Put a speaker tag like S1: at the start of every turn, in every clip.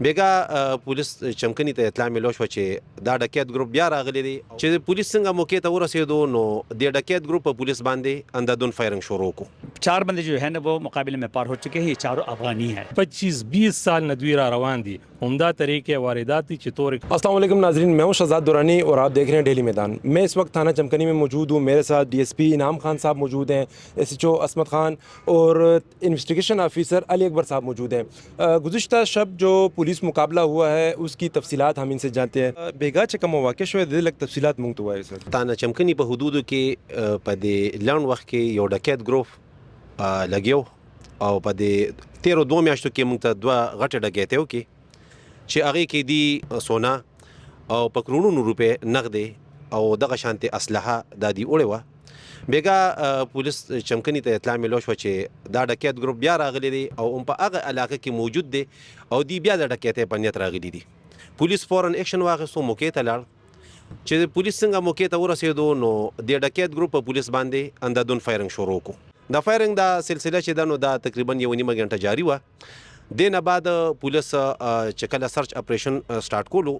S1: بیګا پولیس چمکني ته اطلاع ملو شو چې دا ډکیت ګروپ بیا راغلی دی چې پولیس څنګه موقع ته ورسېدو نو د ډکیت ګروپ په پولیس باندې اندادون فایرنگ شروع کو
S2: 4 बंदे जो है ना वो मुकाबले में पार हो चुके हैं। ये चारों अफगानी हैं।
S3: 25-20 साल नदवी را روان دي عمدہ तरीके वारदात की चितौर।
S4: अस्सलाम वालेकुम नाजरीन, मैं हूं शहजाद दुरानी और आप देख रहे हैं डेली मैदान। मैं इस वक्त थाना चमकनी में मौजूद हूं। मेरे साथ डीएसपी इनाम खान साहब मौजूद हैं, एसएचओ असमत खान और इन्वेस्टिगेशन ऑफिसर अली अकबर साहब मौजूद हैं। गुज़िश्ता शब जो पुलिस मुकाबला हुआ है उसकी तफसीलात हम इनसे जानते हैं। बेगा चकम वाक़ शो लग तफसीलात मुंग हुआ है सर।
S1: تانه چمکني په حدودو کې په دې لړن وخت کې یو ډکیت ګروپ لګیو او په دې 13 میاشتو کې موږ ته دوه غټه ډکیتیو کې چې هغه کې دی سونا او په کرونو روپې نغدې او دغه شانتي اسلحه د دې وړه و بیګا پولیس چمکني ته اطلاع ملو شو چې دا ډکیت ګروپ بیا راغلی دی او په هغه علاقه کې موجود دی او دی بیا د ډکیتې په نیت راغلی دی پولیس فورن اکشن واخیستو موقع ته لاړ چې پولیس څنګه موقع ته ورسېدو نو د ډکیت ګروپ په پولیس باندې اندادون فایرنگ شروع کو دا فایرنگ دا سلسله چې دا نو دا تقریبا 1.5 غنټه جاری و دینه بعد پولیس چې کله سرچ اپریشن سٹارټ کولو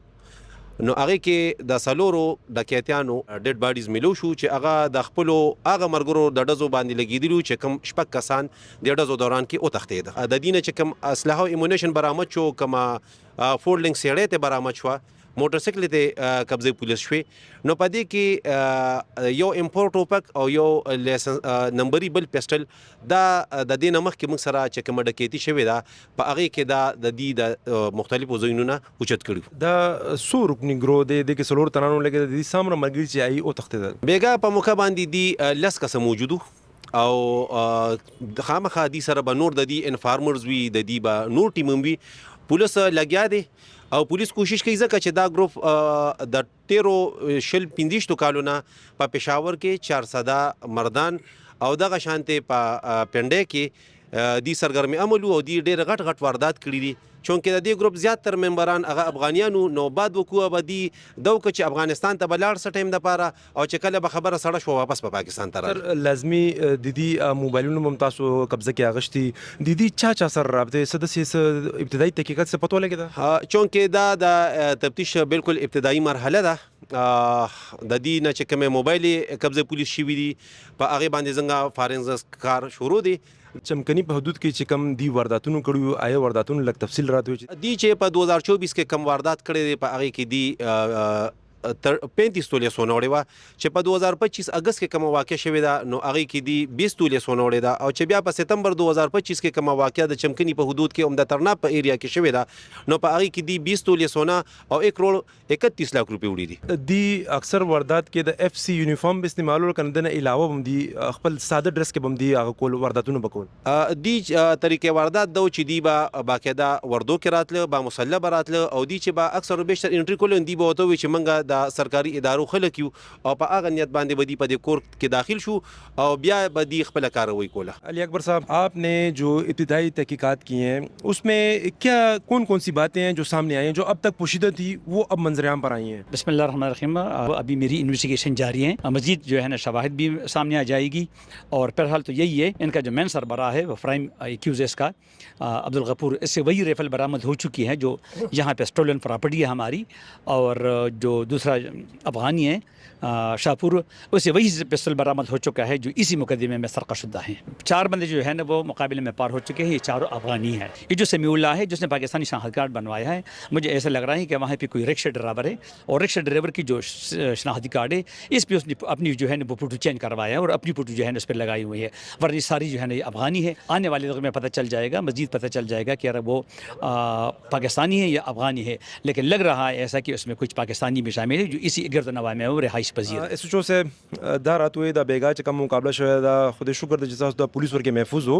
S1: نو هغه کې د سالورو ډکیتانو ډیډ باډیز ملو شو چې هغه د خپل هغه مرګرو د ډزو باندې لګیدلو چې کم شپږ کسان د ډزو دوران کې او تختید د دینه چې کم اسلحه او ایمونیشن برآمد شو کما فولډینګ سیړې ته برآمد شو موټر سایکل ته قبضه پولیس شوی نو پدې کې یو امپورټ ټوپک او یو لایسنس نمبرې بل پسټل دا د دې نمخ کې موږ سره چې کوم ډکیتی شوی دا په هغه کې دا د دې د مختلفو ځایونو اوچت کړي
S4: دا سو رکنی ګرو د کې سلور تنانو لګي د دې سامره مرګي چې ای او تخته
S1: بیګا په موقع باندې دی لس کس موجودو او خامخا دي سره به نور د دې انفارمرز وی د دې به نور ټیم وی پولیس لګیا دي او پولیس کوشش کوي ځکه چې دا ګروپ د 15 کالونه په پېښور کې 400 مردان او دغه شانته په پنډه کې دی سرګرمي عمل او دی ډېر غټ واردات کړی دي چونکه د دې ګروپ زیاتره ممبران هغه افغانیانو نو بعد وکوه بدی دوک چې افغانستان ته بلار څه ټیم د پاره او چې کله به خبره سره شو واپس په پاکستان ته راځي
S4: لازمي د دې موبایلونو ممتازو قبضه کې اغشتي د دې چا سره رابطه سدسي ابتدایي تحقیقات څه پتو لګیدا
S1: چونکه دا د تفتیش بالکل ابتدایي مرحله ده د دې نه چې کومه موبایل قبضه پولیس شي وي په هغه باندې څنګه فارنزس کار شروع دي
S4: چمکني په حدود کې چې کم دی وارداتونو کړیو آیا وارداتونو لک تفصیل راته
S1: دی چې په 2024 کې کم واردات کړي په هغه کې دی 35 تولې سونه وړي وا چې په 2025 اگست کې کوم واقع شوی دا نو هغه کې دی 20 تولې سونه وړي دا او چې بیا په سپتمبر 2025 کې کوم واقع د چمکني په حدود کې عمده ترنا په ایریا کې شوی دا نو په هغه کې دی 20 تولې سونه او 1 کروڑ 31 لک روپے وړي دي
S4: دی اکثر واردات کې د اف سی یونیفارم استعمالول کنه نه علاوه هم دی خپل ساده ډریس کې هم دی هغه کول وارداتونه بکول
S1: دی طریقې واردات دو چې دی با باقاعده وردو کې راتله با مسلح براتله او دی چې با اکثر بیشتر انټری کول دی به وته چې منګه د سرکاري ادارو خلک یو او په هغه نیت باندې بدی په دې کور کې داخل شو او بیا بدی خپل کاروي کوله
S4: علی اکبر صاحب आपने जो इब्तिदाई तहकीकात की हैं उसमें क्या कौन सी बातें हैं जो सामने आई हैं जो अब तक पोशीदा थी वो अब मंजरेआम पर आई हैं
S2: बिस्मिल्लाहिर्रहमानिर्रहीम अभी मेरी इन्वेस्टिगेशन जारी है मजीद जो है ना शवाहिद भी सामने आ जाएगी और फिलहाल तो यही है इनका जो मेन सरबराह है वो प्राइम एक्यूजेस का अब्दुल गफूर इससे वही राइफल बरामद हो चुकी है जो यहाँ पे स्टोलन प्रॉपर्टी है हमारी और जो दूसरा अफगानी है शाहपुर उससे वही पिस्टल बरामद हो चुका है जो इसी मुकदमे में सरकशुदा हैं 4 बंदे जो है ना वो मुकाबले में पार हो चुके हैं। ये चारों अफगानी हैं। ये जो समीउल्लाह है जिसने पाकिस्तानी शनाख्त कार्ड बनवाया है मुझे ऐसा लग रहा है कि वहाँ पे कोई रिक्शा ड्राइवर है और रिक्शा ड्राइवर की जो शनाख्ती कार्ड है इस पर उसने अपनी जो है ना वो फोटो चेंज करवाया है और अपनी फोटो जो है ना उस पर लगाई हुई है वरना सारी जो है ना ये अफगानी है। आने वाले वक्त में पता चल जाएगा मजीद पता चल जाएगा कि अगर वो पाकिस्तानी है या अफगानी है लेकिन लग रहा है ऐसा कि उसमें कुछ पाकिस्तानी भी शामिल है जो इसी गिरदनवा में वो रिहाइश पजीर है।
S4: एसओ से دا راتوي دا بیگا چې کوم مقابله شوی دا خدای شکر د جزاس د پولیس ورکه محفوظ وو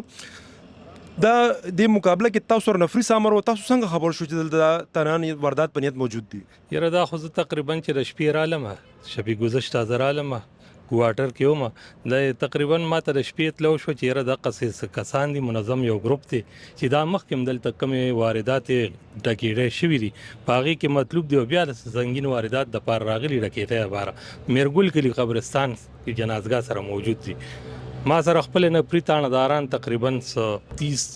S4: دا د مقابله کې تاسو سره نفري سامر او تاسو څنګه خبر شو چې د تنان واردات پنیت موجود دي
S3: یره دا خو تقریبا چې د شپې عالمه شپې گذشت حاضر عالمه کوارټر کې ومه د تقریبا ماته د شپې تلو شو چې یره د قصص کسان دي منظم یو ګروپ دی چې دا مخکې دلته کمې واردات ډکېړې شوي دي په هغې کې مطلوب دی بیا د سنګین واردات د پاره راغلي ډکېتی لپاره میرګل کلي قبرستان کې جنازګاه سره موجود دي ما سره خپل نفري تانداران تقریبا 30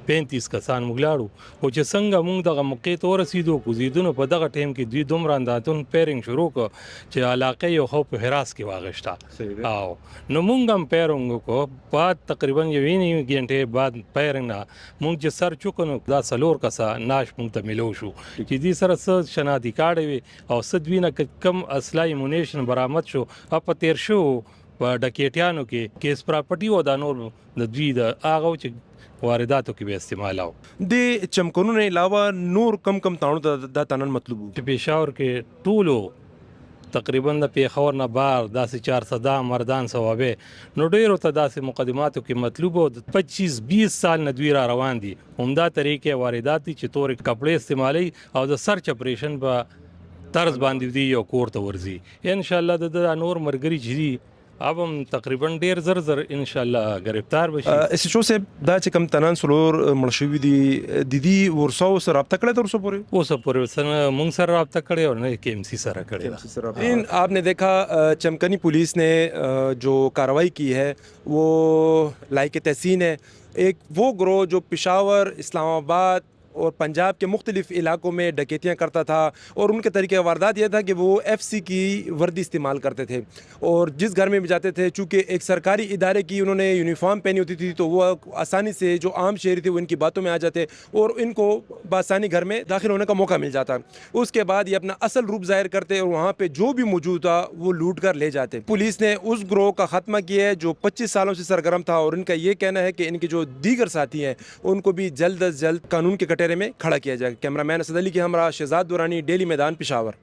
S3: 35 کسان موږ لاړو او چې څنګه موږ دغه موقع ته ورسېدو کوزیدونو په دغه ټیم کې دوی دومره انداتون پیرنګ شروع کړ چې علاقه یو خو په حراس کې واغښته او نو موږ هم پیرنګ وکړو بعد تقریبا یوې نیمې غنټې بعد پیرنګ نه موږ چې سر چوکو دا څلور کسه ناش موږ ته ملو شو چې دې سره څه شناختی کارت وي او څه دوی نه کم اسلحه ایمونیشن برآمد شو په تیر شو په ډکیټیانو کې کیس پراپرټي او د نور د دوی د هغه چې وارداتو کې به استعمالو
S4: د چمکنونو علاوه نور کم تاڼو ته دا تنن مطلوب وو
S3: چې پېښور کې ټولو تقریبا د پېښور نه بار داسې 400 مردان صوابه نو ډیرو ته داسې مقدماتو کې مطلوب او 25-20 سال نه دوی را روان دي همدا طریقې واردات دي چې تورې کپړې استعمالي او د سرچ اپریشن په طرز باندې دی یو کور ته ورځي ان شاء الله د نور مرګري چې اب هم تقریبا ډیر زر ان شاء الله گرفتار بشي
S4: اس چو سے دا چې کم تنن سلور مړشوي دي دي ورسو سره رابطه کړه تر اوسه پورې
S3: اوسه پورې سره مونږ سره رابطه کړې او نه کې ام سی سره کړې
S4: ان آپ نے دیکھا چمکنی پولیس نے جو कार्रवाई की है वो लायक तहसीन है एक वो ग्रोह जो पेशावर इस्लामाबाद और पंजाब के मुख्तलिफ इलाकों में डकैतियाँ करता था और उनके तरीके वारदात यह था कि वो FC की वर्दी इस्तेमाल करते थे और जिस घर में भी जाते थे चूँकि एक सरकारी इदारे की उन्होंने यूनिफॉर्म पहनी होती थी तो वो आसानी से जो आम शहरी थे वो इनकी बातों में आ जाते और इनको बआसानी घर में दाखिल होने का मौका मिल जाता। उसके बाद ये अपना असल रूप ज़ाहिर करते और वहाँ पर जो भी मौजूद था वो लूट कर ले जाते। पुलिस ने उस ग्रोह का खात्मा किया है जो 25 सालों से सरगर्म था और इनका ये कहना है कि इनके जो दीगर साथी हैं उनको भी जल्द अज जल्द कानून के कटहरे में खड़ा किया जाए। कैमरामैन असद अली के हमरा शहजाद दुरानी, डेली मैदान, पेशावर।